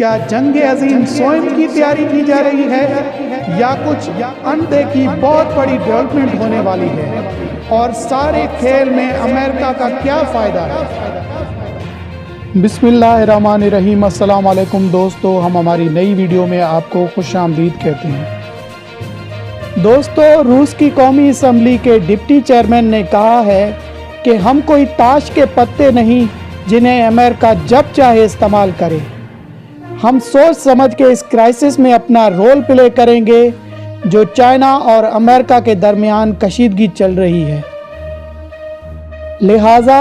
کیا جنگ عظیم سوئم کی تیاری کی جا رہی ہے یا کچھ اندیکھی بہت بڑی ڈیولپمنٹ ہونے والی ہے؟ اور سارے کھیل میں امریکہ کا کیا فائدہ ہے؟ بسم اللہ الرحمن الرحیم۔ السلام علیکم دوستو، ہم ہماری نئی ویڈیو میں آپ کو خوش آمدید کہتے ہیں۔ دوستو، روس کی قومی اسمبلی کے ڈپٹی چیئرمین نے کہا ہے کہ ہم کوئی تاش کے پتے نہیں جنہیں امریکہ جب چاہے استعمال کرے۔ ہم سوچ سمجھ کے اس کرائسس میں اپنا رول پلے کریں گے جو چائنا اور امریکہ کے درمیان کشیدگی چل رہی ہے۔ لہٰذا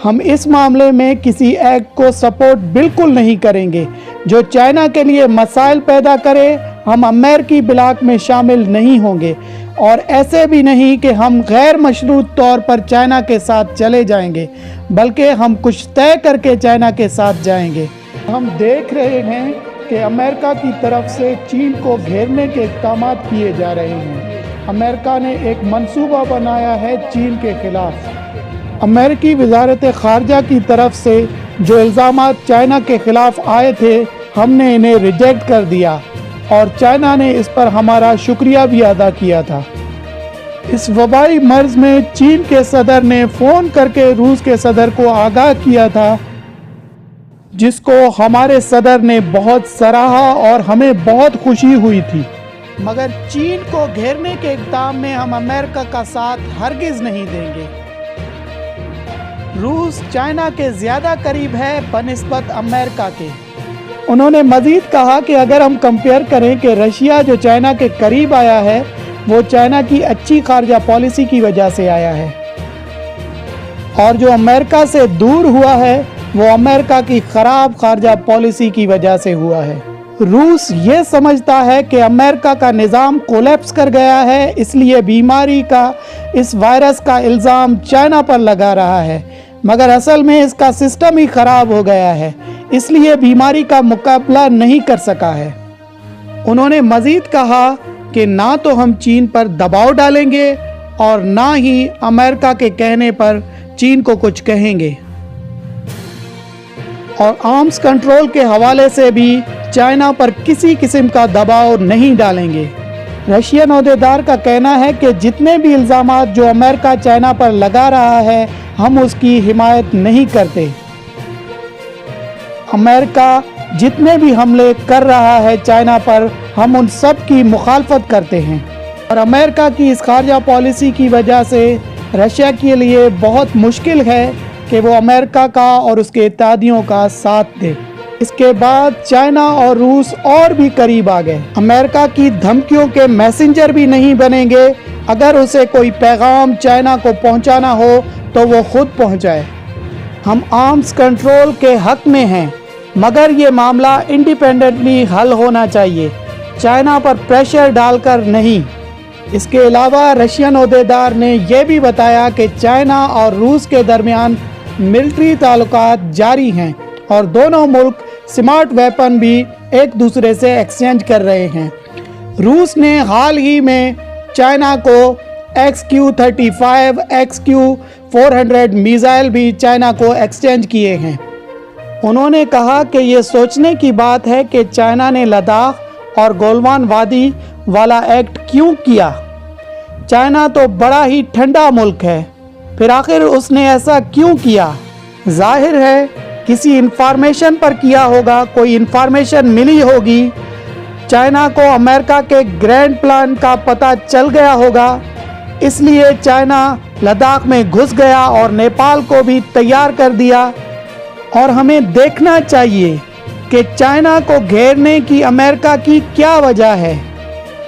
ہم اس معاملے میں کسی ایکٹ کو سپورٹ بالکل نہیں کریں گے جو چائنا کے لیے مسائل پیدا کرے۔ ہم امریکی بلاک میں شامل نہیں ہوں گے، اور ایسے بھی نہیں کہ ہم غیر مشروط طور پر چائنا کے ساتھ چلے جائیں گے، بلکہ ہم کچھ طے کر کے چائنا کے ساتھ جائیں گے۔ ہم دیکھ رہے ہیں کہ امریکہ کی طرف سے چین کو گھیرنے کے اقدامات کیے جا رہے ہیں۔ امریکہ نے ایک منصوبہ بنایا ہے چین کے خلاف۔ امریکی وزارت خارجہ کی طرف سے جو الزامات چائنا کے خلاف آئے تھے، ہم نے انہیں ریجیکٹ کر دیا، اور چائنا نے اس پر ہمارا شکریہ بھی ادا کیا تھا۔ اس وبائی مرض میں چین کے صدر نے فون کر کے روس کے صدر کو آگاہ کیا تھا، جس کو ہمارے صدر نے بہت سراہا اور ہمیں بہت خوشی ہوئی تھی۔ مگر چین کو گھیرنے کے اقدام میں ہم امریکہ کا ساتھ ہرگز نہیں دیں گے۔ روس چائنا کے زیادہ قریب ہے بنسبت امریکہ کے۔ انہوں نے مزید کہا کہ اگر ہم کمپیئر کریں کہ رشیا جو چائنا کے قریب آیا ہے، وہ چائنا کی اچھی خارجہ پالیسی کی وجہ سے آیا ہے، اور جو امریکہ سے دور ہوا ہے وہ امریکہ کی خراب خارجہ پالیسی کی وجہ سے ہوا ہے۔ روس یہ سمجھتا ہے کہ امریکہ کا نظام کولیپس کر گیا ہے، اس لیے بیماری کا، اس وائرس کا الزام چائنا پر لگا رہا ہے، مگر اصل میں اس کا سسٹم ہی خراب ہو گیا ہے، اس لیے بیماری کا مقابلہ نہیں کر سکا ہے۔ انہوں نے مزید کہا کہ نہ تو ہم چین پر دباؤ ڈالیں گے اور نہ ہی امریکہ کے کہنے پر چین کو کچھ کہیں گے، اور آرمز کنٹرول کے حوالے سے بھی چائنا پر کسی قسم کا دباؤ نہیں ڈالیں گے۔ رشین عہدیدار کا کہنا ہے کہ جتنے بھی الزامات جو امریکہ چائنا پر لگا رہا ہے، ہم اس کی حمایت نہیں کرتے۔ امریکہ جتنے بھی حملے کر رہا ہے چائنا پر، ہم ان سب کی مخالفت کرتے ہیں، اور امریکہ کی اس خارجہ پالیسی کی وجہ سے رشیا کے لیے بہت مشکل ہے کہ وہ امریکہ کا اور اس کے اتحادیوں کا ساتھ دے۔ اس کے بعد چائنا اور روس اور بھی قریب آ گئے۔ امریکہ کی دھمکیوں کے میسنجر بھی نہیں بنیں گے۔ اگر اسے کوئی پیغام چائنا کو پہنچانا ہو تو وہ خود پہنچائے۔ ہم آرمز کنٹرول کے حق میں ہیں، مگر یہ معاملہ انڈیپینڈنٹلی حل ہونا چاہیے، چائنا پر پریشر ڈال کر نہیں۔ اس کے علاوہ رشین عہدیدار نے یہ بھی بتایا کہ چائنا اور روس کے درمیان ملٹری تعلقات جاری ہیں، اور دونوں ملک سمارٹ ویپن بھی ایک دوسرے سے ایکسچینج کر رہے ہیں۔ روس نے حال ہی میں چائنا کو XQ-35 XQ-400 میزائل بھی چائنا کو ایکسچینج کیے ہیں۔ انہوں نے کہا کہ یہ سوچنے کی بات ہے کہ چائنا نے لداخ اور گولوان وادی والا ایکٹ کیوں کیا۔ چائنا تو بڑا ہی ٹھنڈا ملک ہے، پھر آخر اس نے ایسا کیوں کیا؟ ظاہر ہے کسی انفارمیشن پر کیا ہوگا، کوئی انفارمیشن ملی ہوگی، چائنا کو امریکہ کے گرینڈ پلان کا پتہ چل گیا ہوگا، اس لیے چائنا لداخ میں گھس گیا اور نیپال کو بھی تیار کر دیا۔ اور ہمیں دیکھنا چاہیے کہ چائنا کو گھیرنے کی امریکہ کی کیا وجہ ہے۔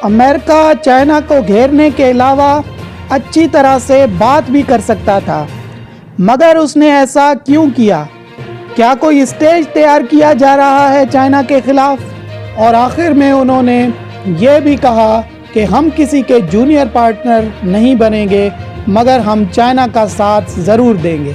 امریکہ چائنا کو گھیرنے کے علاوہ اچھی طرح سے بات بھی کر سکتا تھا، مگر اس نے ایسا کیوں کیا؟ کیا کوئی اسٹیج تیار کیا جا رہا ہے چائنا کے خلاف؟ اور آخر میں انہوں نے یہ بھی کہا کہ ہم کسی کے جونیئر پارٹنر نہیں بنیں گے، مگر ہم چائنا کا ساتھ ضرور دیں گے۔